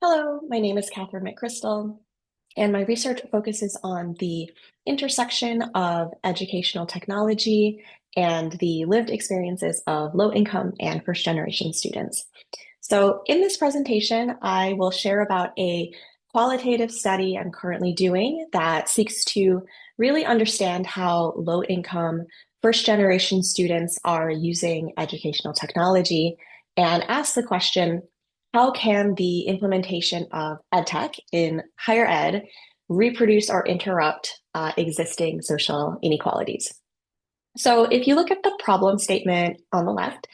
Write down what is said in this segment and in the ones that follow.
Hello, my name is Catherine McChrystal, and my research focuses on the intersection of educational technology and the lived experiences of low-income and first-generation students. So in this presentation, I will share about a qualitative study I'm currently doing that seeks to really understand how low-income first-generation students are using educational technology and ask the question, how can the implementation of EdTech in higher ed reproduce or interrupt existing social inequalities? So if you look at the problem statement on the left,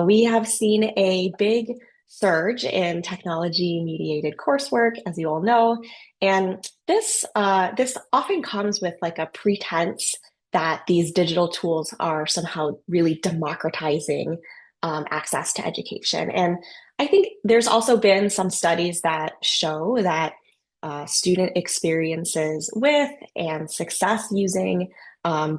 we have seen a big surge in technology-mediated coursework, as you all know, and this often comes with like a pretense that these digital tools are somehow really democratizing access to education. And I think there's also been some studies that show that student experiences with and success using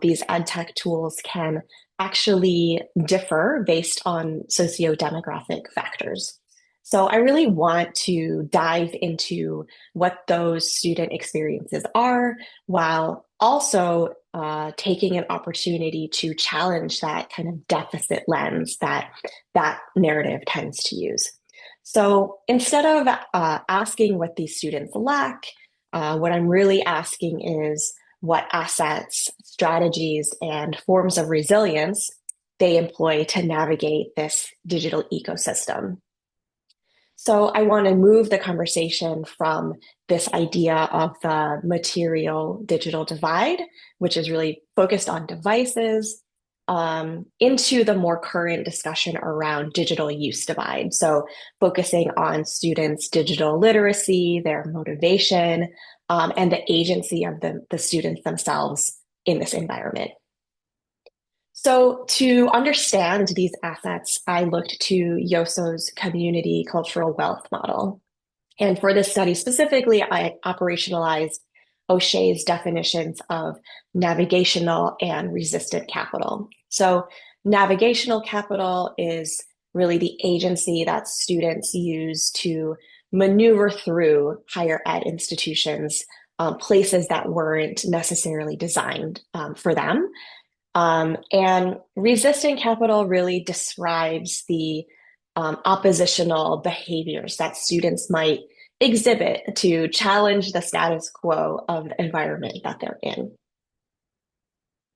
these ed tech tools can actually differ based on socio-demographic factors. So I really want to dive into what those student experiences are while also taking an opportunity to challenge that kind of deficit lens that that narrative tends to use. So instead of asking what these students lack, what I'm really asking is what assets, strategies, and forms of resilience they employ to navigate this digital ecosystem. So I want to move the conversation from this idea of the material digital divide, which is really focused on devices, into the more current discussion around digital use divide. So focusing on students' digital literacy, their motivation, and the agency of the students themselves in this environment. So to understand these assets, I looked to Yoso's community cultural wealth model. And for this study specifically, I operationalized O'Shea's definitions of navigational and resistant capital. So navigational capital is really the agency that students use to maneuver through higher ed institutions, places that weren't necessarily designed for them. And resistant capital really describes the oppositional behaviors that students might exhibit to challenge the status quo of the environment that they're in.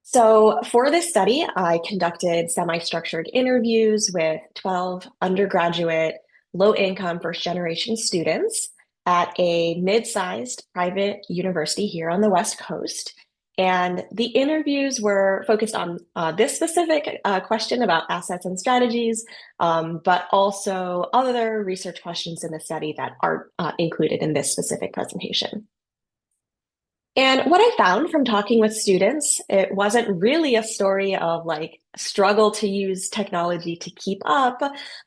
So for this study, I conducted semi-structured interviews with 12 undergraduate, low-income first-generation students at a mid-sized private university here on the West Coast. And the interviews were focused on this specific question about assets and strategies, but also other research questions in the study that aren't included in this specific presentation. And what I found from talking with students, it wasn't really a story of like struggle to use technology to keep up,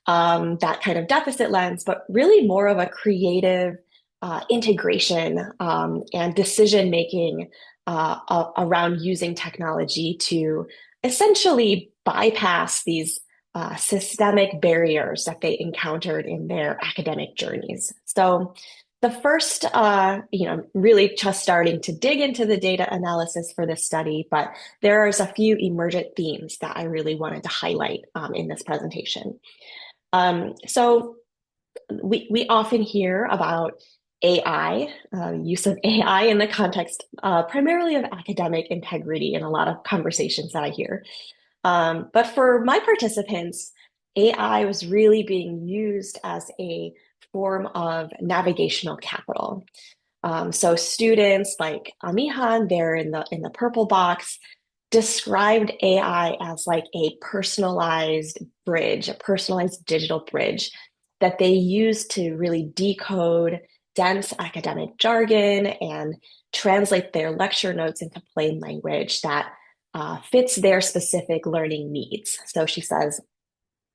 that kind of deficit lens, but really more of a creative integration and decision making around using technology to essentially bypass these systemic barriers that they encountered in their academic journeys. So the first, really just starting to dig into the data analysis for this study, but there's a few emergent themes that I really wanted to highlight in this presentation. So we often hear about AI, use of AI in the context primarily of academic integrity in a lot of conversations that I hear. But for my participants, AI was really being used as a form of navigational capital. So students like Amihan there in the purple box described AI as like a personalized bridge, a personalized digital bridge that they use to really decode dense academic jargon and translate their lecture notes into plain language that fits their specific learning needs. So she says,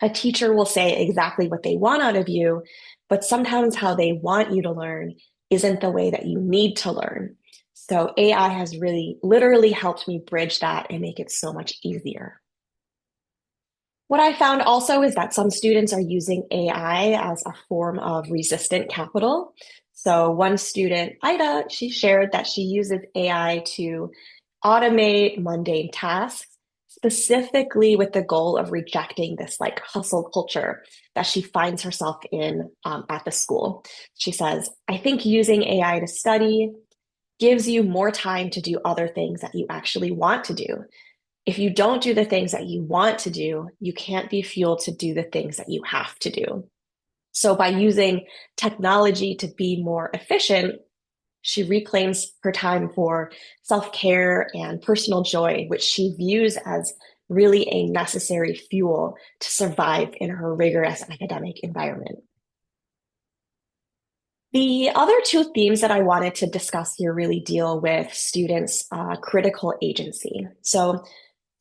a teacher will say exactly what they want out of you, but sometimes how they want you to learn isn't the way that you need to learn. So AI has really literally helped me bridge that and make it so much easier. What I found also is that some students are using AI as a form of resistant capital. So one student, Ida, she shared that she uses AI to automate mundane tasks, specifically with the goal of rejecting this like hustle culture that she finds herself in at the school. She says, I think using AI to study gives you more time to do other things that you actually want to do. If you don't do the things that you want to do, you can't be fueled to do the things that you have to do. So by using technology to be more efficient, she reclaims her time for self-care and personal joy, which she views as really a necessary fuel to survive in her rigorous academic environment. The other two themes that I wanted to discuss here really deal with students' critical agency. So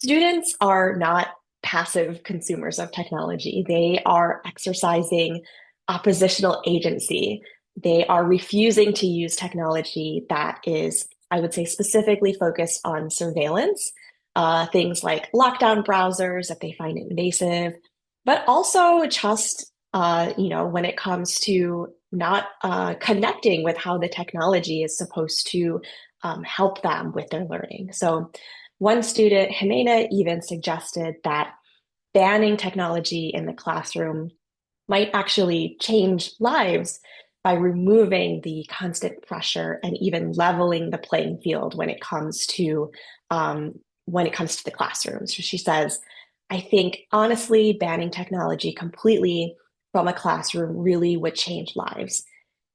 students are not passive consumers of technology. They are exercising oppositional agency. They are refusing to use technology that is, I would say, specifically focused on surveillance, things like lockdown browsers that they find invasive, but also just, when it comes to not connecting with how the technology is supposed to help them with their learning. So one student, Jimena, even suggested that banning technology in the classroom might actually change lives by removing the constant pressure and even leveling the playing field when it comes to the classroom. So she says, I think honestly, banning technology completely from a classroom really would change lives.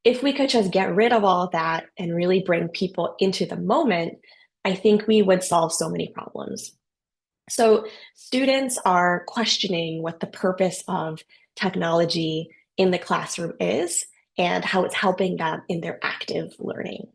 If we could just get rid of all of that and really bring people into the moment, I think we would solve so many problems. So students are questioning what the purpose of technology in the classroom is and how it's helping them in their active learning.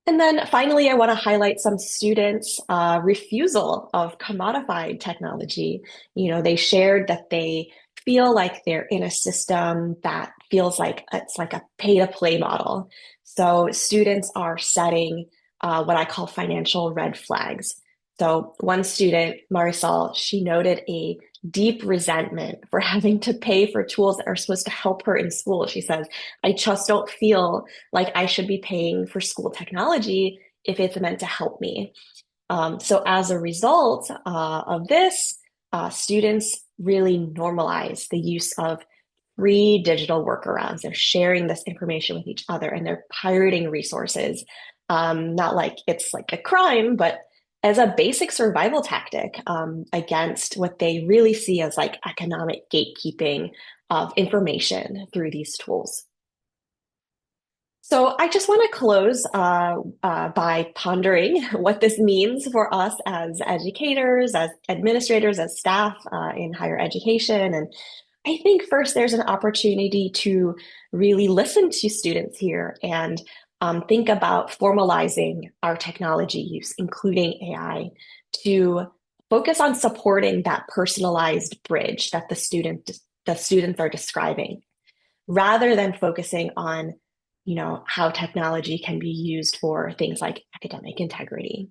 And then finally, I want to highlight some students' refusal of commodified technology. They shared that they feel like they're in a system that feels like it's like a pay-to-play model. So students are setting what I call financial red flags. So one student, Marisol, she noted a deep resentment for having to pay for tools that are supposed to help her in school. She says, I just don't feel like I should be paying for school technology if it's meant to help me. So as a result of this, students really normalize the use of free digital workarounds. They're sharing this information with each other and they're pirating resources. Not like it's like a crime, but as a basic survival tactic against what they really see as like economic gatekeeping of information through these tools. So I just want to close by pondering what this means for us as educators, as administrators, as staff in higher education. And I think first there's an opportunity to really listen to students here and think about formalizing our technology use, including AI, to focus on supporting that personalized bridge that the students are describing, rather than focusing on how technology can be used for things like academic integrity.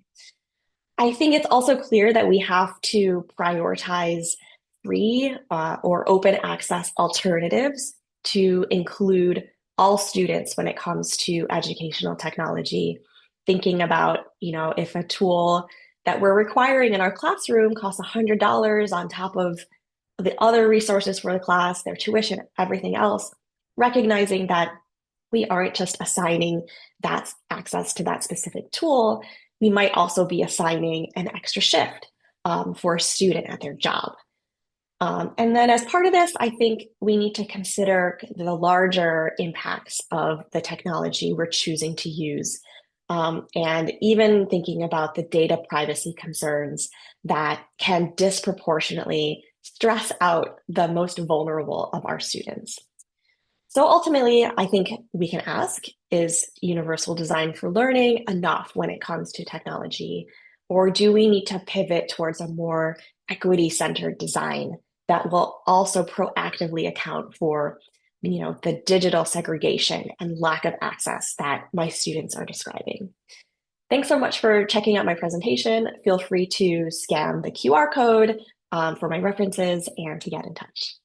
I think it's also clear that we have to prioritize free or open access alternatives to include all students when it comes to educational technology. Thinking about, if a tool that we're requiring in our classroom costs $100 on top of the other resources for the class, their tuition, everything else, recognizing that we aren't just assigning that access to that specific tool, we might also be assigning an extra shift for a student at their job. And then as part of this, I think we need to consider the larger impacts of the technology we're choosing to use. And even thinking about the data privacy concerns that can disproportionately stress out the most vulnerable of our students. So ultimately, I think we can ask, is universal design for learning enough when it comes to technology? Or do we need to pivot towards a more equity-centered design that will also proactively account for, the digital segregation and lack of access that my students are describing? Thanks so much for checking out my presentation. Feel free to scan the QR code for my references and to get in touch.